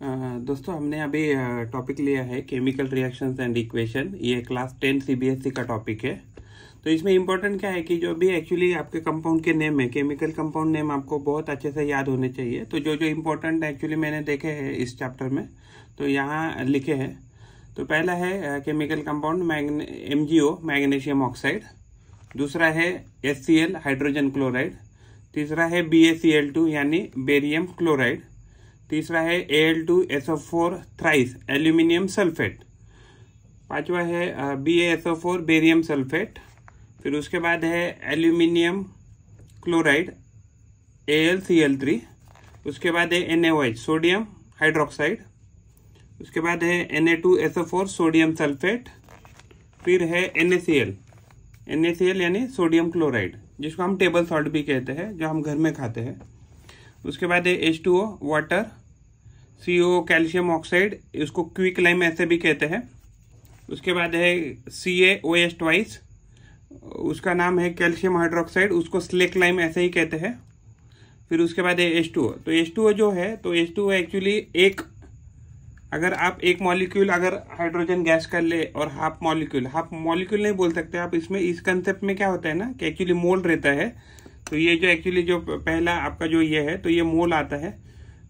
दोस्तों हमने अभी टॉपिक लिया है केमिकल रिएक्शंस एंड इक्वेशन। ये क्लास 10 सीबीएसई का टॉपिक है। तो इसमें इम्पोर्टेंट क्या है कि जो भी एक्चुअली आपके कंपाउंड के नेम है, केमिकल कंपाउंड नेम आपको बहुत अच्छे से याद होने चाहिए। तो जो जो इम्पोर्टेंट एक्चुअली मैंने देखे हैं इस चैप्टर में, तो यहाँ लिखे हैं। तो पहला है chemical compound MgO magnesium oxide, दूसरा है HCl हाइड्रोजन क्लोराइड, तीसरा है BaCl2 यानी बेरियम क्लोराइड, तीसरा है Al2SO4 थ्राइस एल्यूमिनियम सल्फेट, पांचवा है BaSO4 बेरियम सल्फेट, फिर उसके बाद है एल्यूमिनियम क्लोराइड AlCl3, उसके बाद है NaOH सोडियम हाइड्रोक्साइड, उसके बाद है Na2SO4 सोडियम सल्फेट, फिर है NaCl यानी सोडियम क्लोराइड जिसको हम टेबल सॉल्ट भी कहते हैं, जो हम घर में खाते हैं। उसके बाद है H2O water, CO calcium oxide, इसको क्विक लाइम ऐसे भी कहते हैं। उसके बाद है CaOH ट्वाइस, उसका नाम है कैल्शियम हाइड्रोक्साइड, उसको स्लेक लाइम ऐसे ही कहते हैं। फिर उसके बाद है H2O। तो H2O जो है, तो H2O एक्चुअली अगर आप एक मॉलिक्यूल अगर हाइड्रोजन गैस कर ले और हाफ मॉलिक्यूल नहीं बोल सकते आप इसमें। इस कंसेप्ट में क्या होता है ना कि एक्चुअली मोल रहता है। तो ये जो एक्चुअली जो पहला आपका जो ये है, तो ये मोल आता है।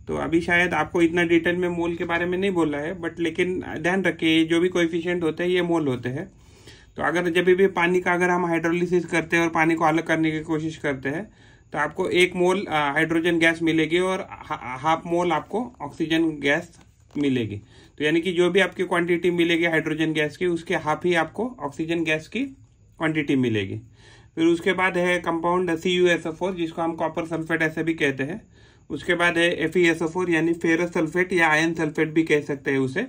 तो अभी शायद आपको इतना डिटेल में मोल के बारे में नहीं बोल रहा है, बट लेकिन ध्यान रखिए जो भी कोएफिशिएंट होते हैं ये मोल होते हैं। तो अगर जब भी पानी का अगर हम हाइड्रोलिसिस करते हैं और पानी को अलग करने की कोशिश करते हैं, तो आपको 1 मोल हाइड्रोजन गैस मिलेगी और हाफ मोल आपको ऑक्सीजन गैस मिलेगी। तो यानी कि जो भी आपकी क्वांटिटी मिलेगी हाइड्रोजन गैस की, उसके हाफ ही आपको ऑक्सीजन गैस की क्वांटिटी मिलेगी। फिर उसके बाद है कंपाउंड CuSO4 जिसको हम कॉपर सल्फेट ऐसे भी कहते हैं। उसके बाद है FeSO4 यानी फेरस सल्फेट या आयन सल्फेट भी कह सकते हैं उसे।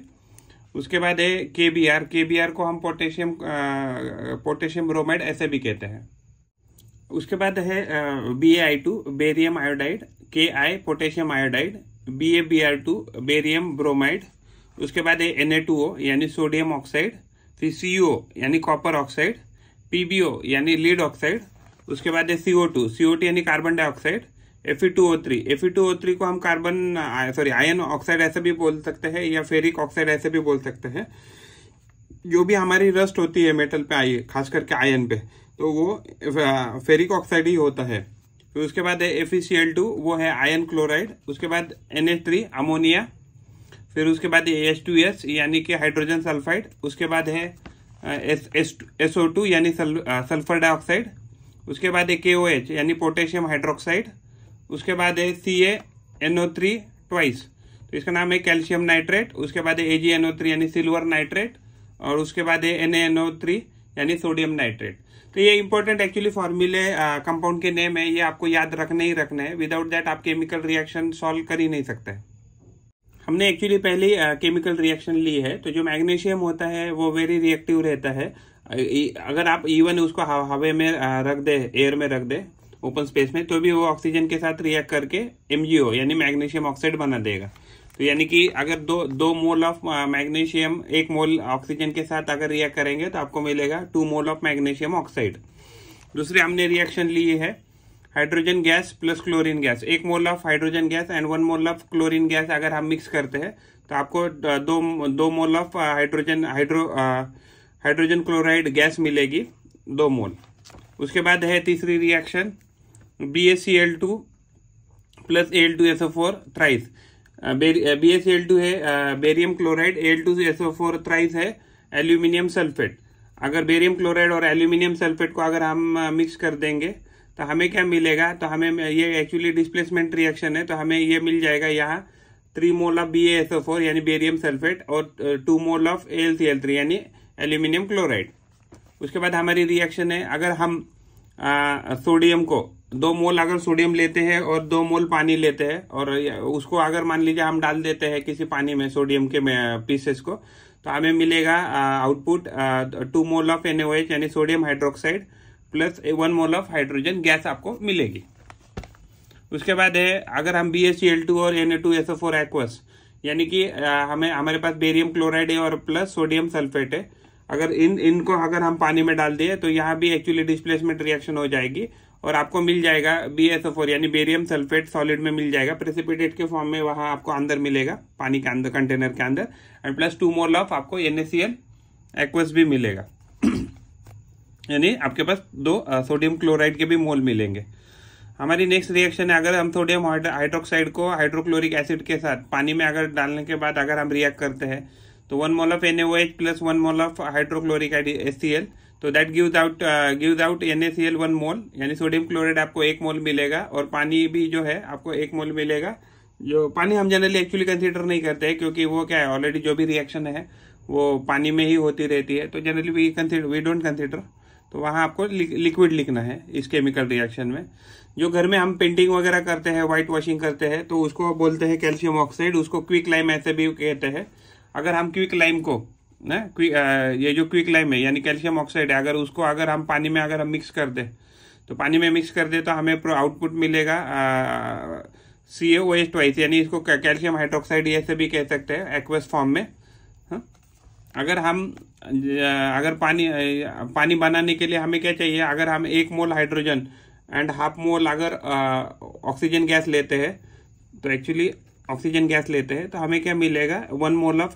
उसके बाद है KBr को हम पोटेशियम ब्रोमाइड ऐसे भी कहते हैं। उसके बाद है BaI2 barium iodide, Ki potassium iodide, BaBr2 barium bromide. उसके बाद है Na2O यानी सोडियम ऑक्साइड, फिर CO यानी कॉपर ऑक्साइड, PbO यानी लीड ऑक्साइड। उसके बाद है CO2 यानी कार्बन डाइऑक्साइड, Fe2O3 को हम आयन ऑक्साइड ऐसे भी बोल सकते हैं या फेरिक ऑक्साइड ऐसे भी बोल सकते हैं। जो भी हमारी रस्ट होती है मेटल पे, खास करके आयन पे, तो वो फेरिक ऑक्साइड ही होता है। फिर उसके बाद है FeCl2, वो है आयन क्लोराइड। उसके बाद NH3 अमोनिया, फिर उसके बाद है H2S यानी कि हाइड्रोजन सल्फाइड। उसके बाद है SO2 यानी सल्फर डाइऑक्साइड। उसके बाद है KOH यानी पोटेशियम हाइड्रोक्साइड। उसके बाद है CaNO3 ट्वाइस, तो इसका नाम है कैल्शियम नाइट्रेट। उसके बाद है AgNO3 यानी सिल्वर नाइट्रेट, और उसके बाद है NaNO3 यानी सोडियम नाइट्रेट। तो ये इंपॉर्टेंट एक्चुअली फॉर्मूले कंपाउंड के नेम है, ये आपको याद रखने ही रखना है। विदाउट दैट आप केमिकल रिएक्शन सॉल्व कर ही नहीं सकते। हमने एक्चुअली पहले केमिकल रिएक्शन ली है। तो जो मैग्नीशियम होता है वो वेरी रिएक्टिव रहता है। अगर आप इवन उसको हवा में रख दे, एयर में रख दे, ओपन स्पेस में, तो भी वो ऑक्सीजन के साथ रिएक्ट करके MgO यानी मैग्नीशियम ऑक्साइड बना देगा। तो यानी कि अगर दो mole of magnesium 1 mole oxygen के साथ अगर रिएक्ट करेंगे तो आपको मिलेगा 2 मोल ऑफ मैग्नीशियम ऑक्साइड। दूसरे हमने रिएक्शन ली है hydrogen gas plus chlorine gas. 1 mole of hydrogen gas and 1 mole of chlorine gas अगर हम मिक्स करते हैं तो आपको 2 mole of hydrogen chloride gas मिलेगी, 2 मोल। उसके बाद है तीसरी reaction BaCl2 plus Al2SO4 thrice. BaCl2 है बेरियम क्लोराइड, Al2SO4 थ्राइस है एल्यूमिनियम सल्फेट। अगर बेरियम क्लोराइड और एल्यूमिनियम सल्फेट को अगर हम मिक्स कर देंगे तो हमें क्या मिलेगा, तो हमें ये एक्चुअली डिस्प्लेसमेंट रिएक्शन है, तो हमें ये मिल जाएगा यहाँ 3 मोल ऑफ BaSO4 यानी बेरियम सल्फेट और 2 मोल ऑफ AlCl3 यानी एल्यूमिनियम क्लोराइड। उसके बाद हमारी रिएक्शन है, अगर हम सोडियम को 2 मोल अगर सोडियम लेते हैं और 2 मोल पानी लेते हैं, और उसको अगर मान लीजिए हम डाल देते हैं किसी पानी में सोडियम के पीसेस को, तो हमें मिलेगा आउटपुट 2 मोल ऑफ NaOH यानी sodium hydroxide plus 1 mole of hydrogen gas आपको मिलेगी। उसके बाद है अगर हम BaCl2 और Na2SO4 एक्वस यानी कि हमारे पास बेरियम क्लोराइड है और प्लस सोडियम सल्फेट है, अगर इनको अगर हम पानी में डाल दिए तो यहाँ भी एक्चुअली डिस्प्लेसमेंट रिएक्शन हो जाएगी और आपको मिल जाएगा BSO4 यानी बेरियम सल्फेट सॉलिड में मिल जाएगा, प्रेसिपिटेट के फॉर्म में वहां आपको अंदर मिलेगा पानी के अंदर, कंटेनर के अंदर, एंड प्लस 2 मोल ऑफ आपको NaCl एक्वस भी मिलेगा यानी आपके पास 2 सोडियम क्लोराइड के भी मोल मिलेंगे। हमारी नेक्स्ट रिएक्शन है, अगर हम सोडियम हाइड्रोक्साइड को हाइड्रोक्लोरिक एसिड के साथ पानी में अगर डालने के बाद अगर हम रिएक्ट करते हैं तो 1 mole of NaOH plus 1 mole of hydrochloric HCl, तो दैट गिव्स आउट NaCl 1 मोल, यानी सोडियम क्लोराइड आपको 1 मोल मिलेगा और पानी भी जो है आपको 1 मोल मिलेगा। जो पानी हम जनरली एक्चुअली कंसीडर नहीं करते हैं क्योंकि वो क्या है, ऑलरेडी जो भी रिएक्शन है वो पानी में ही होती रहती है, तो जनरली वी डोंट कंसीडर, तो वहां आपको लिक्विड लिखना है इस केमिकल रिएक्शन में। जो घर में हम पेंटिंग वगैरह करते हैं, व्हाइट वॉशिंग करते हैं, तो उसको बोलते हैं कैल्शियम ऑक्साइड, उसको क्विक लाइम ऐसे भी कहते हैं। अगर हम क्विक लाइम को ये जो क्विक लाइम है यानी कैल्शियम ऑक्साइड है, अगर उसको अगर हम पानी में अगर हम मिक्स कर दे, तो पानी में मिक्स कर दे तो हमें आउटपुट मिलेगा CaOH ट्वाइस, यानी इसको कैल्शियम हाइड्रोक्साइड ऐसे भी कह सकते हैं एक्वस फॉर्म में। अगर पानी बनाने के लिए हमें क्या चाहिए, अगर हम 1 मोल हाइड्रोजन एंड हाफ मोल अगर ऑक्सीजन गैस लेते हैं, तो एक्चुअली ऑक्सीजन गैस लेते हैं तो हमें क्या मिलेगा, 1 मोल ऑफ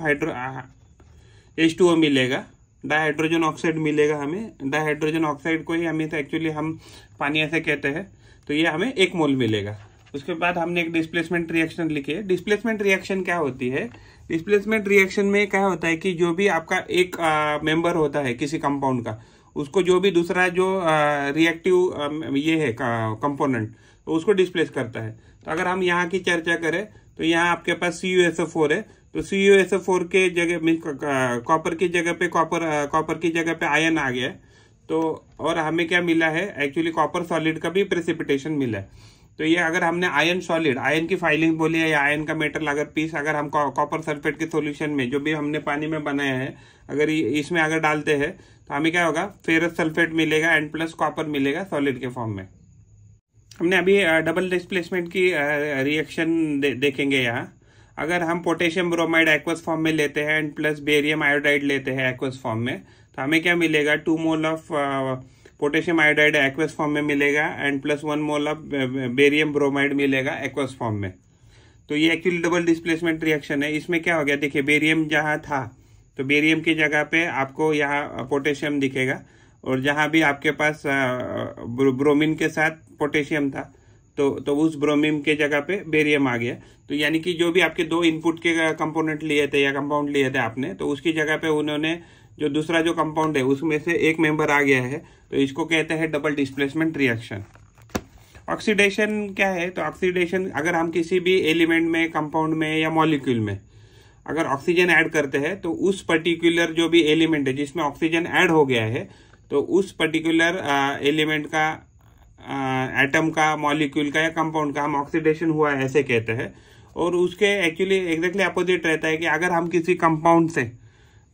H2O मिलेगा, डाइहाइड्रोजन ऑक्साइड मिलेगा हमें। डाइहाइड्रोजन ऑक्साइड को ही हमें एक्चुअली हम पानी ऐसे कहते हैं, तो ये हमें 1 मोल मिलेगा। उसके बाद हमने एक डिस्प्लेसमेंट रिएक्शन लिखी है। डिस्प्लेसमेंट रिएक्शन क्या होती है, डिस्प्लेसमेंट रिएक्शन में क्या होता है कि जो भी आपका एक मेंबर होता है किसी कंपाउंड का, उसको जो भी दूसरा जो रिएक्टिव ये है कंपोनेंट, तो उसको डिस्प्लेस करता है। तो अगर हम यहाँ की चर्चा करें तो यहाँ आपके पास CuSO4 है, तो CuSO4 के जगह कॉपर की जगह पे कॉपर की जगह पे आयन आ गया है, तो और हमें क्या मिला है, एक्चुअली कॉपर सॉलिड का भी प्रेसिपिटेशन मिला है। तो ये अगर हमने आयन सॉलिड, आयन की फाइलिंग बोली है या आयन का मेटल अगर पीस अगर हम कॉपर सल्फेट के सॉल्यूशन में जो भी हमने पानी में बनाया है अगर इसमें अगर डालते हैं तो हमें क्या होगा, फेरस सल्फेट मिलेगा एंड प्लस कॉपर मिलेगा सॉलिड के फॉर्म में। हमने अभी डबल डिस्प्लेसमेंट की रिएक्शन देखेंगे यहाँ। अगर हम पोटेशियम ब्रोमाइड एक्वस फॉर्म में लेते हैं एंड प्लस बेरियम आयोडाइड लेते हैं एक्वस फॉर्म में, तो हमें क्या मिलेगा, 2 mole of potassium iodide aqueous form में मिलेगा and plus 1 mole of barium bromide मिलेगा एक्वस फॉर्म में। तो ये एक्चुअली डबल डिस्प्लेसमेंट रिएक्शन है। इसमें क्या हो गया, देखिए बेरियम जहां था तो बेरियम की जगह पे आपको यहाँ पोटेशियम दिखेगा, और जहां भी आपके पास ब्रोमीन के साथ पोटेशियम था तो उस ब्रोमीन के जगह पे बेरियम आ गया। तो यानी कि जो भी आपके 2 इनपुट के कंपोनेंट लिए थे या कंपाउंड लिए थे आपने, तो उसकी जगह पे उन्होंने जो दूसरा जो कंपाउंड है उसमें से एक मेंबर आ गया है, तो इसको कहते हैं डबल डिस्प्लेसमेंट रिएक्शन। ऑक्सीडेशन क्या है, तो ऑक्सीडेशन अगर हम किसी भी एलिमेंट में, कंपाउंड में या मॉलिक्यूल में अगर ऑक्सीजन ऐड करते हैं, तो उस पर्टिकुलर जो भी एलिमेंट है जिसमें ऑक्सीजन ऐड हो गया है, तो उस पर्टिकुलर एलिमेंट का, एटम का, मॉलिक्यूल का या कंपाउंड का हम ऑक्सीडेशन हुआ है ऐसे कहते हैं। और उसके एक्चुअली एग्जैक्टली अपोजिट रहता है कि अगर हम किसी कंपाउंड से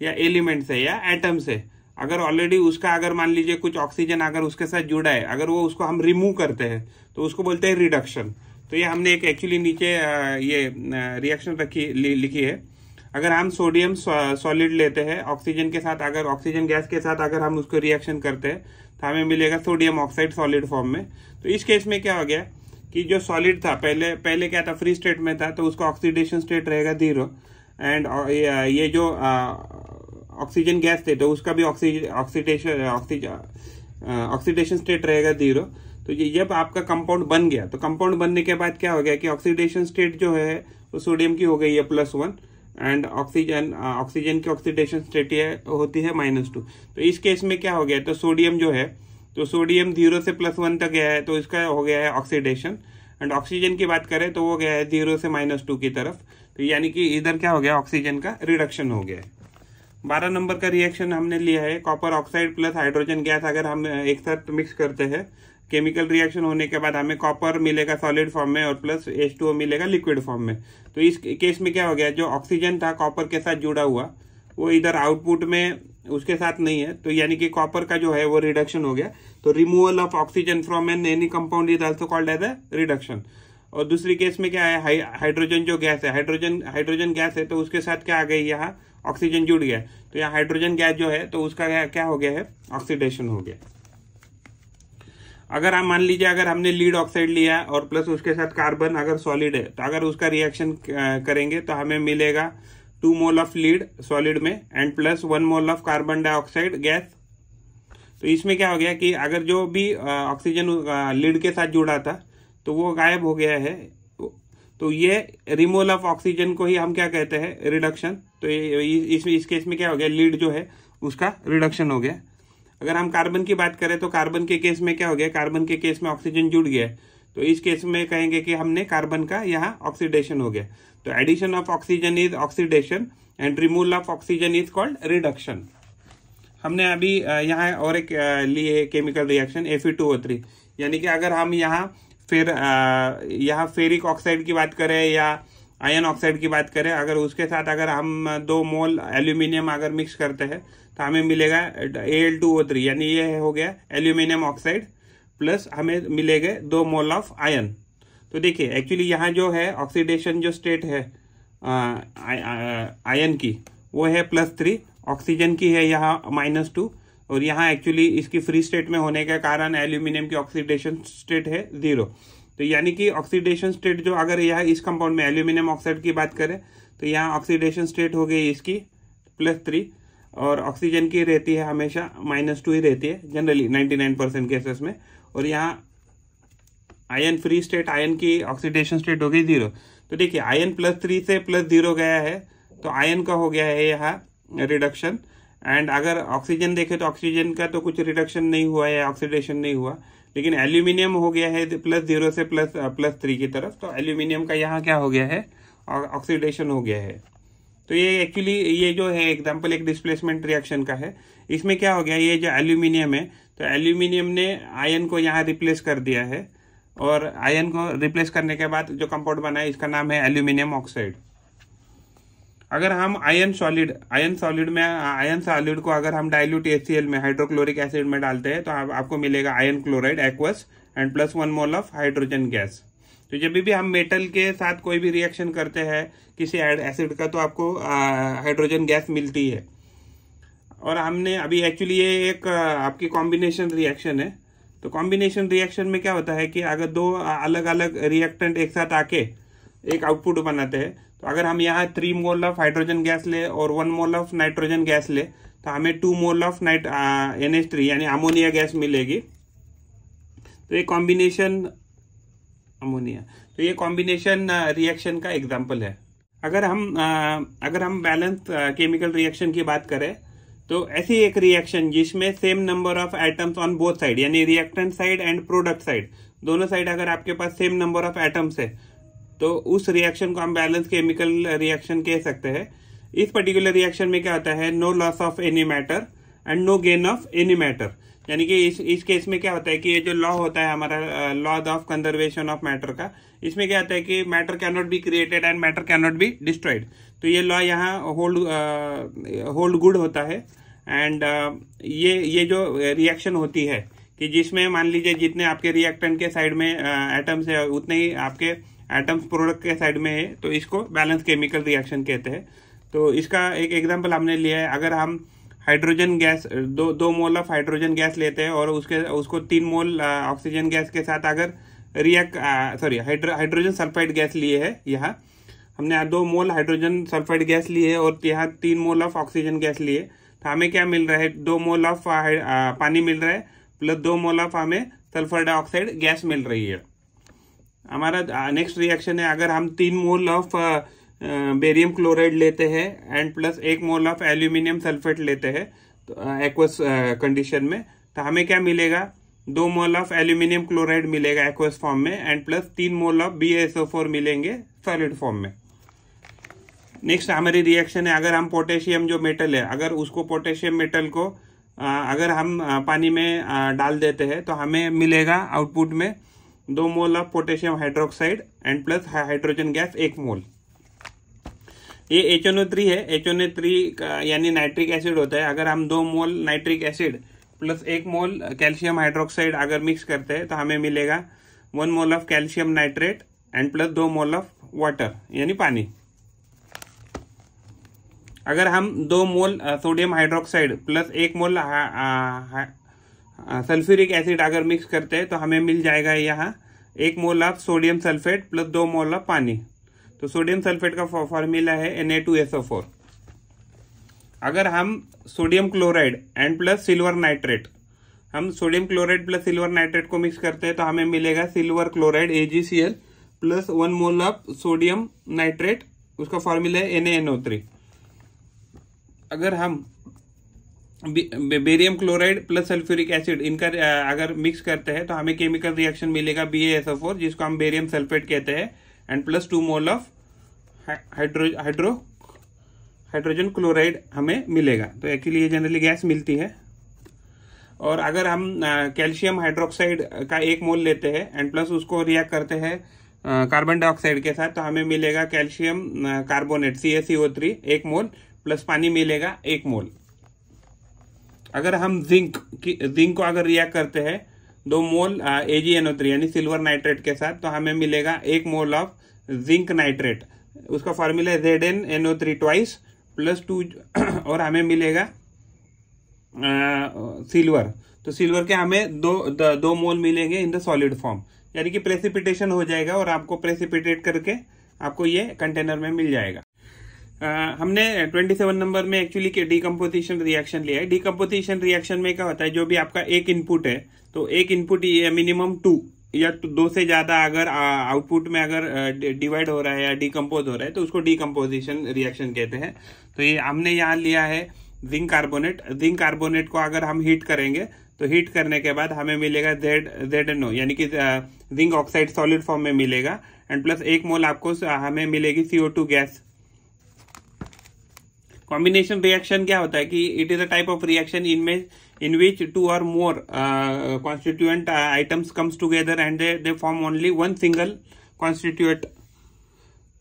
या एलिमेंट से या एटम से अगर ऑलरेडी उसका अगर मान लीजिए कुछ ऑक्सीजन अगर उसके साथ जुड़ा है, अगर वो उसको हम रिमूव करते हैं तो उसको बोलते हैं रिडक्शन। तो ये हमने एक एक्चुअली नीचे ये रिएक्शन लिखी है। अगर हम सोडियम सॉलिड लेते हैं ऑक्सीजन के साथ, अगर ऑक्सीजन गैस के साथ अगर हम उसको रिएक्शन करते हैं तो हमें मिलेगा सोडियम ऑक्साइड सॉलिड फॉर्म में। तो इस केस में क्या हो गया कि जो सॉलिड था पहले क्या था, फ्री स्टेट में था, तो उसका ऑक्सीडेशन स्टेट रहेगा 0, एंड ये जो ऑक्सीजन गैस थे तो उसका भी ऑक्सीडेशन स्टेट रहेगा 0। तो ये जब आपका कंपाउंड बन गया, तो कंपाउंड बनने के बाद क्या हो गया कि ऑक्सीडेशन स्टेट जो है वो सोडियम की हो गई है +1, एंड ऑक्सीजन की ऑक्सीडेशन स्टेट होती है -2। तो इस केस में क्या हो गया, तो सोडियम जो है, तो सोडियम 0 से +1 तक गया है, तो इसका हो गया है ऑक्सीडेशन। एंड ऑक्सीजन की बात करें तो वो गया है 0 से -2 की तरफ, तो यानी कि इधर क्या हो गया, ऑक्सीजन का रिडक्शन हो गया है। 12 नंबर का रिएक्शन हमने लिया है, copper oxide plus hydrogen gas अगर हम एक साथ मिक्स करते हैं, केमिकल रिएक्शन होने के बाद हमें कॉपर मिलेगा सॉलिड फॉर्म में और प्लस H2O मिलेगा लिक्विड फॉर्म में। तो इस केस में क्या हो गया, जो ऑक्सीजन था कॉपर के साथ जुड़ा हुआ वो इधर आउटपुट में उसके साथ नहीं है, तो यानी कि कॉपर का जो है वो रिडक्शन हो गया। तो removal of oxygen from any compound is also called as a reduction. और दूसरी केस में क्या है, हाइड्रोजन जो गैस है, हाइड्रोजन गैस है, तो उसके साथ क्या आ गई, यहाँ ऑक्सीजन जुड़ गया, तो यहाँ हाइड्रोजन गैस जो है तो उसका क्या हो गया है, ऑक्सीडेशन हो गया। अगर हम मान लीजिए अगर हमने लीड ऑक्साइड लिया और प्लस उसके साथ कार्बन अगर सॉलिड है, तो अगर उसका रिएक्शन करेंगे तो हमें मिलेगा 2 मोल ऑफ लीड सॉलिड में and plus 1 mole of carbon dioxide gas. तो इसमें क्या हो गया कि अगर जो भी ऑक्सीजन लीड के साथ जुड़ा था तो वो गायब हो गया है। तो ये रिमूवल ऑफ ऑक्सीजन को ही हम क्या कहते हैं, रिडक्शन। तो इस केस में क्या हो गया, लीड जो है उसका रिडक्शन हो गया। अगर हम कार्बन की बात करें तो कार्बन के केस में क्या हो गया, कार्बन के केस में ऑक्सीजन जुड़ गया, तो इस केस में कहेंगे कि हमने कार्बन का यहाँ ऑक्सीडेशन हो गया। तो addition of oxygen is oxidation and removal of oxygen is called reduction. हमने अभी यहाँ और एक लिए केमिकल रिएक्शन Fe2O3, यानी कि अगर हम यहाँ फिर यहाँ फेरिक ऑक्साइड की बात करें या आयन ऑक्साइड की बात करें, अगर उसके साथ अगर हम 2 मोल एल्यूमिनियम अगर मिक्स करते हैं तो हमें मिलेगा Al2O3, यानी ये हो गया एल्यूमिनियम ऑक्साइड प्लस हमें मिलेगा 2 मोल ऑफ आयन। तो देखिए एक्चुअली यहाँ जो है ऑक्सीडेशन जो स्टेट है आयन की वो है +3, ऑक्सीजन की है यहाँ -2, और यहाँ एक्चुअली इसकी फ्री स्टेट में होने के कारण एल्यूमिनियम की ऑक्सीडेशन स्टेट है 0। तो यानी कि ऑक्सीडेशन स्टेट जो अगर यहाँ इस कंपाउंड में एल्यूमिनियम ऑक्साइड की बात करें तो यहाँ ऑक्सीडेशन स्टेट हो गई इसकी +3, और ऑक्सीजन की रहती है हमेशा -2 ही रहती है जनरली 99% केसेस में, और यहाँ आयन फ्री स्टेट आयन की ऑक्सीडेशन स्टेट हो गई 0। तो देखिए आयन +3 से +0 गया है तो आयन का हो गया है यहाँ रिडक्शन। एंड अगर ऑक्सीजन देखे तो ऑक्सीजन का तो कुछ रिडक्शन नहीं हुआ है, ऑक्सीडेशन नहीं हुआ, लेकिन एल्यूमिनियम हो गया है +0 से +3 की तरफ, तो एल्यूमिनियम का यहाँ क्या हो गया है, ऑक्सीडेशन हो गया है। तो ये एक्चुअली ये जो है एग्जांपल एक डिस्प्लेसमेंट रिएक्शन का है। इसमें क्या हो गया, ये जो एल्यूमिनियम है तो एल्यूमिनियम ने आयन को यहाँ रिप्लेस कर दिया है, और आयन को रिप्लेस करने के बाद जो कंपाउंड बना है इसका नाम है एल्यूमिनियम ऑक्साइड। अगर हम आयन सॉलिड को अगर हम डाइल्यूट HCl में हाइड्रोक्लोरिक एसिड में डालते हैं तो आपको मिलेगा ion chloride aqueous and +1 mole of hydrogen gas. तो जब भी हम मेटल के साथ कोई भी रिएक्शन करते हैं किसी एसिड का तो आपको हाइड्रोजन गैस मिलती है। और हमने अभी एक्चुअली ये एक आपकी कॉम्बिनेशन रिएक्शन है। तो कॉम्बिनेशन रिएक्शन में क्या होता है कि अगर 2 अलग अलग रिएक्टेंट एक साथ आके एक आउटपुट बनाते हैं, तो अगर हम यहाँ 3 मोल ऑफ हाइड्रोजन गैस ले और 1 मोल ऑफ नाइट्रोजन गैस ले तो हमें 2 मोल ऑफ NH3 यानी अमोनिया गैस मिलेगी। तो ये कॉम्बिनेशन अमोनिया, तो ये कॉम्बिनेशन रिएक्शन का एग्जाम्पल है। अगर हम बैलेंस केमिकल रिएक्शन की बात करें तो ऐसी एक रिएक्शन जिसमें same number of atoms on both side, यानी reactant side and product side, दोनों साइड अगर आपके पास सेम नंबर ऑफ एटम्स है तो उस रिएक्शन को हम बैलेंस केमिकल रिएक्शन कह सकते हैं। इस पर्टिकुलर रिएक्शन में क्या होता है, no loss of any matter and no gain of any matter, यानी कि इस केस में क्या होता है कि ये जो लॉ होता है हमारा law of conservation of matter का, इसमें क्या होता है कि matter can not be created and matter can not be destroyed. तो ये लॉ यहाँ होल्ड गुड होता है। एंड ये जो रिएक्शन होती है कि जिसमें मान लीजिए जितने आपके रिएक्टेंट के साइड में एटम्स है उतने ही आपके एटम्स प्रोडक्ट के साइड में है, तो इसको बैलेंस केमिकल रिएक्शन कहते हैं। तो इसका एक एग्जांपल हमने लिया है। अगर हम hydrogen gas 2 mole of hydrogen gas लेते हैं और उसको 3 मोल ऑक्सीजन गैस के साथ अगर हाइड्रोजन सल्फाइड गैस लिए है, यहाँ हमने 2 मोल हाइड्रोजन सल्फाइड गैस लिए है और यहाँ 3 मोल ऑफ ऑक्सीजन गैस लिए, तो हमें क्या मिल रहा है, 2 मोल ऑफ पानी मिल रहा है प्लस 2 मोल ऑफ हमें सल्फर डाइऑक्साइड गैस मिल रही है। हमारा नेक्स्ट रिएक्शन है, अगर हम 3 मोल ऑफ बेरियम क्लोराइड लेते हैं and plus 1 mole of aluminium sulphate लेते हैं तो एक्वस कंडीशन में, तो हमें क्या मिलेगा, 2 मोल ऑफ एल्यूमिनियम क्लोराइड मिलेगा एक्वस फॉर्म में and plus 3 mole of BaSO4 मिलेंगे सॉलिड फॉर्म में। नेक्स्ट हमारी रिएक्शन है, अगर हम पोटेशियम जो मेटल है, अगर उसको पोटेशियम मेटल को अगर हम पानी में डाल देते हैं तो हमें मिलेगा आउटपुट में 2 mole of potassium hydroxide and plus hydrogen gas 1 मोल। ये HNO3 है, HNO3 यानी नाइट्रिक एसिड होता है। अगर हम 2 मोल नाइट्रिक एसिड प्लस 1 मोल कैल्शियम हाइड्रोक्साइड अगर मिक्स करते हैं तो हमें मिलेगा 1 mole of calcium nitrate and plus 2 mole of water यानी पानी। अगर हम 2 मोल सोडियम हाइड्रोक्साइड प्लस 1 मोल सल्फ्यूरिक एसिड अगर मिक्स करते हैं तो हमें मिल जाएगा यहाँ 1 mole of sodium sulphate plus 2 mole of पानी। तो सोडियम सल्फेट का फॉर्मूला है Na2SO4। अगर हम sodium chloride and plus silver nitrate, हम sodium chloride plus silver nitrate को मिक्स करते हैं तो हमें मिलेगा silver chloride AgCl plus 1 mole of sodium nitrate, उसका फॉर्मूला है NaNO3। अगर हम barium chloride plus sulphuric acid इनका अगर मिक्स करते हैं तो हमें केमिकल रिएक्शन मिलेगा BaSO4, जिसको हम बेरियम सल्फेट कहते हैं, and plus 2 mole of hydrogen chloride हमें मिलेगा। तो एक्चुअली ये जनरली गैस मिलती है। और अगर हम कैल्शियम हाइड्रोक्साइड का 1 मोल लेते हैं एंड प्लस उसको रिएक्ट करते हैं कार्बन डाइऑक्साइड के साथ तो हमें मिलेगा कैल्शियम कार्बोनेट CaCO3 1 मोल प्लस पानी मिलेगा 1 मोल। अगर हम जिंक को अगर रिएक्ट करते हैं 2 मोल AgNO3 यानी सिल्वर नाइट्रेट के साथ तो हमें मिलेगा 1 मोल ऑफ जिंक नाइट्रेट, उसका फॉर्मूला है ZnNO3 ट्वाइस प्लस 2 और हमें मिलेगा सिल्वर। तो सिल्वर के हमें दो मोल मिलेंगे इन द सॉलिड फॉर्म, यानी कि प्रेसिपिटेशन हो जाएगा और आपको प्रेसिपिटेट करके आपको ये कंटेनर में मिल जाएगा। हमने 27 नंबर में एक्चुअली डीकम्पोजिशन रिएक्शन लिया है। डीकम्पोजिशन रिएक्शन में क्या होता है, जो भी आपका एक इनपुट है तो एक इनपुट मिनिमम 2 या 2 से ज्यादा अगर आउटपुट में अगर डिवाइड हो रहा है या डीकम्पोज हो रहा है तो उसको डीकम्पोजिशन रिएक्शन कहते हैं। तो ये हमने यहाँ लिया है जिंक कार्बोनेट। जिंक कार्बोनेट को अगर हम हीट करेंगे तो हीट करने के बाद हमें मिलेगा ZnO यानी कि जिंक ऑक्साइड सॉलिड फॉर्म में मिलेगा, एंड प्लस 1 मोल आपको हमें मिलेगी CO2 गैस। कॉम्बिनेशन रिएक्शन क्या होता है कि it is a type of reaction in which 2 or more constituent items comes together and they form only one single constituent।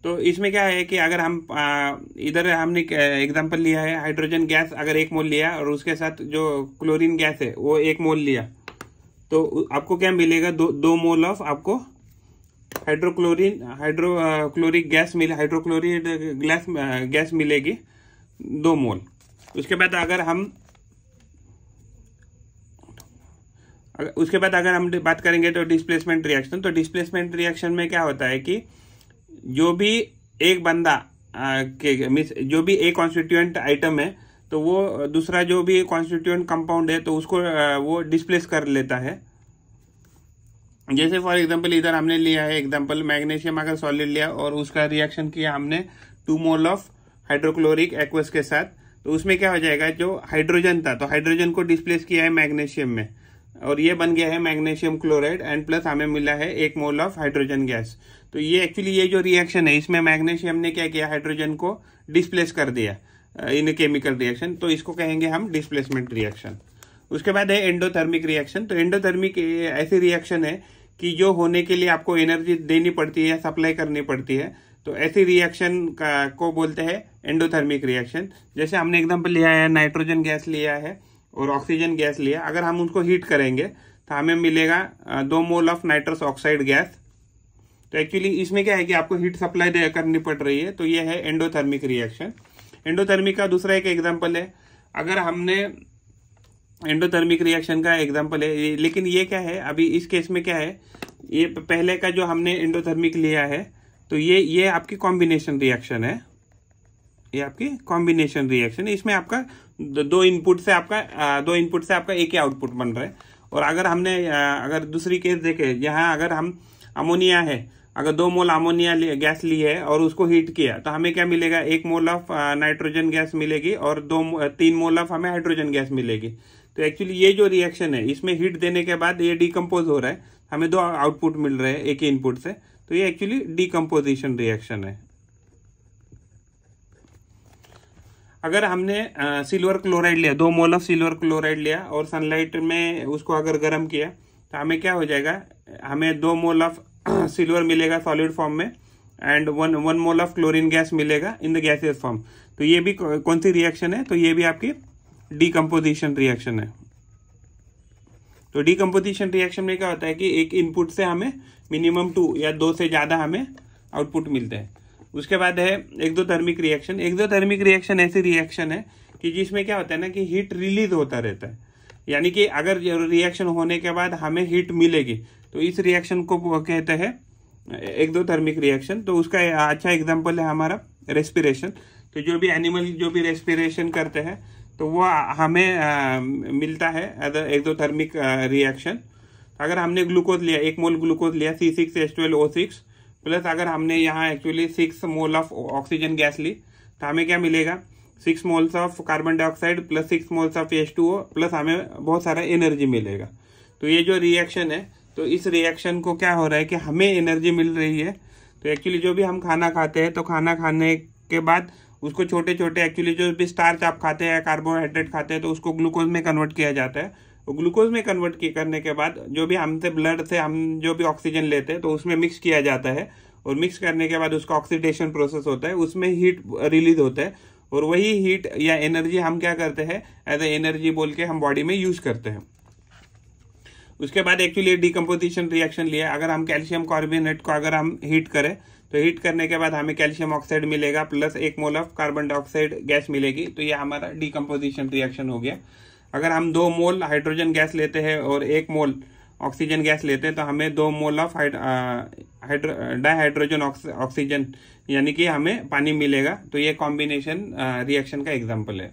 तो इसमें क्या है कि अगर हम इधर हमने एग्जांपल लिया है हाइड्रोजन गैस अगर 1 मोल लिया और उसके साथ जो क्लोरीन गैस है वो 1 मोल लिया तो आपको क्या मिलेगा 2 मोल ऑफ आपको हाइड्रोक्लोरिक गैस मिलेगी 2 मोल। उसके बाद अगर हम बात करेंगे तो डिस्प्लेसमेंट रिएक्शन। तो डिस्प्लेसमेंट रिएक्शन में क्या होता है कि जो भी एक बंदा जो भी एक कॉन्स्टिट्यूएंट आइटम है तो वो दूसरा जो भी कॉन्स्टिट्यूएंट कंपाउंड है तो उसको वो डिस्प्लेस कर लेता है। जैसे फॉर एग्जांपल इधर हमने लिया है एग्जांपल मैग्नीशियम अगर सॉलिड लिया और उसका रिएक्शन किया हमने 2 मोल ऑफ हाइड्रोक्लोरिक एक्वस के साथ, तो उसमें क्या हो जाएगा जो हाइड्रोजन था तो हाइड्रोजन को डिस्प्लेस किया है मैग्नीशियम में और ये बन गया है मैग्नीशियम क्लोराइड, एंड प्लस हमें मिला है 1 मोल ऑफ हाइड्रोजन गैस। तो ये एक्चुअली ये जो रिएक्शन है इसमें मैग्नीशियम ने क्या किया हाइड्रोजन को डिस्प्लेस कर दिया इन केमिकल रिएक्शन, तो इसको कहेंगे हम डिस्प्लेसमेंट रिएक्शन। उसके बाद है एंडोथर्मिक रिएक्शन। तो एंडोथर्मिक ऐसी रिएक्शन है कि जो होने के लिए आपको एनर्जी देनी पड़ती है, सप्लाई करनी पड़ती है, तो ऐसी रिएक्शन को बोलते हैं एंडोथर्मिक रिएक्शन। जैसे हमने एग्जांपल लिया है नाइट्रोजन गैस लिया है और ऑक्सीजन गैस लिया, अगर हम उनको हीट करेंगे तो हमें मिलेगा 2 mole of nitrous oxide gas. तो एक्चुअली इसमें क्या है कि आपको हीट सप्लाई करनी पड़ रही है, तो ये है एंडोथर्मिक रिएक्शन। एंडोथर्मिक का दूसरा एक एग्जांपल है, अगर हमने एंडोथर्मिक रिएक्शन का एग्जांपल है, लेकिन ये क्या है अभी इस केस में क्या है, ये पहले का जो हमने एंडोथर्मिक लिया है तो ये आपकी कॉम्बिनेशन रिएक्शन है, ये आपकी कॉम्बिनेशन रिएक्शन है। इसमें आपका दो इनपुट से आपका एक ही आउटपुट बन रहा है। और अगर हमने अगर दूसरी केस देखे, यहाँ अगर हम अमोनिया है, अगर 2 मोल अमोनिया गैस ली है और उसको हीट किया तो हमें क्या मिलेगा 1 मोल ऑफ नाइट्रोजन गैस मिलेगी और 3 मोल ऑफ हमें हाइड्रोजन गैस मिलेगी। तो एक्चुअली ये जो रिएक्शन है इसमें हीट देने के बाद ये डिकम्पोज हो रहा है, हमें 2 आउटपुट मिल रहे हैं एक ही इनपुट से, तो ये एक्चुअली डिकम्पोजिशन रिएक्शन है। अगर हमने सिल्वर क्लोराइड लिया, 2 मोल ऑफ सिल्वर क्लोराइड लिया और सनलाइट में उसको अगर गर्म किया तो हमें क्या हो जाएगा, हमें 2 मोल ऑफ सिल्वर मिलेगा सॉलिड फॉर्म में and 1 mole of chlorine gas मिलेगा इन द गैसियस फॉर्म। तो ये भी कौन सी रिएक्शन है, तो ये भी आपकी डिकम्पोजिशन रिएक्शन है। तो डिकम्पोजिशन रिएक्शन में क्या होता है कि एक इनपुट से हमें मिनिमम 2 या 2 से ज्यादा हमें आउटपुट मिलते हैं। उसके बाद है एक्सोथर्मिक रिएक्शन। एक्सोथर्मिक रिएक्शन ऐसी रिएक्शन है कि जिसमें क्या होता है ना कि हीट रिलीज होता रहता है, यानी कि अगर रिएक्शन होने के बाद हमें हीट मिलेगी तो इस रिएक्शन को कहते हैं एक्सोथर्मिक रिएक्शन। तो उसका अच्छा एग्जांपल है हमारा रेस्पिरेशन। तो जो भी एनिमल जो भी रेस्पिरेशन करते हैं तो वो हमें मिलता है एज एक्सोथर्मिक रिएक्शन। अगर हमने ग्लूकोज लिया, 1 मोल ग्लूकोज लिया C6H12O6 प्लस अगर हमने यहाँ actually 6 mole of oxygen gas ली तो हमें क्या मिलेगा, 6 moles of carbon dioxide plus 6 moles of H2O plus हमें बहुत सारा एनर्जी मिलेगा। तो ये जो रिएक्शन है, तो इस रिएक्शन को क्या हो रहा है कि हमें एनर्जी मिल रही है। तो एक्चुअली जो भी हम खाना खाते हैं तो खाना खाने के बाद उसको छोटे छोटे एक्चुअली जो भी स्टार्च आप खाते हैं, कार्बोहाइड्रेट खाते हैं, तो उसको ग्लूकोज में कन्वर्ट किया जाता है। वो ग्लूकोज में कन्वर्ट करने के बाद जो भी हमसे ब्लड से हम जो भी ऑक्सीजन लेते हैं तो उसमें मिक्स किया जाता है, और मिक्स करने के बाद उसका ऑक्सीडेशन प्रोसेस होता है, उसमें हीट रिलीज होता है, और वही हीट या एनर्जी हम क्या करते हैं एज ए एनर्जी बोल के हम बॉडी में यूज करते हैं। उसके बाद एक्चुअली डिकम्पोजिशन रिएक्शन लिया, अगर हम कैल्शियम कार्बोनेट को अगर हम हीट करें तो हीट करने के बाद हमें कैल्शियम ऑक्साइड मिलेगा plus 1 mole of carbon dioxide gas मिलेगी। तो ये हमारा डिकम्पोजिशन रिएक्शन हो गया। अगर हम 2 मोल हाइड्रोजन गैस लेते हैं और 1 मोल ऑक्सीजन गैस लेते हैं तो हमें 2 मोल ऑफ डाइहाइड्रोजन ऑक्सीजन यानी कि हमें पानी मिलेगा। तो ये कॉम्बिनेशन रिएक्शन का एग्जाम्पल है।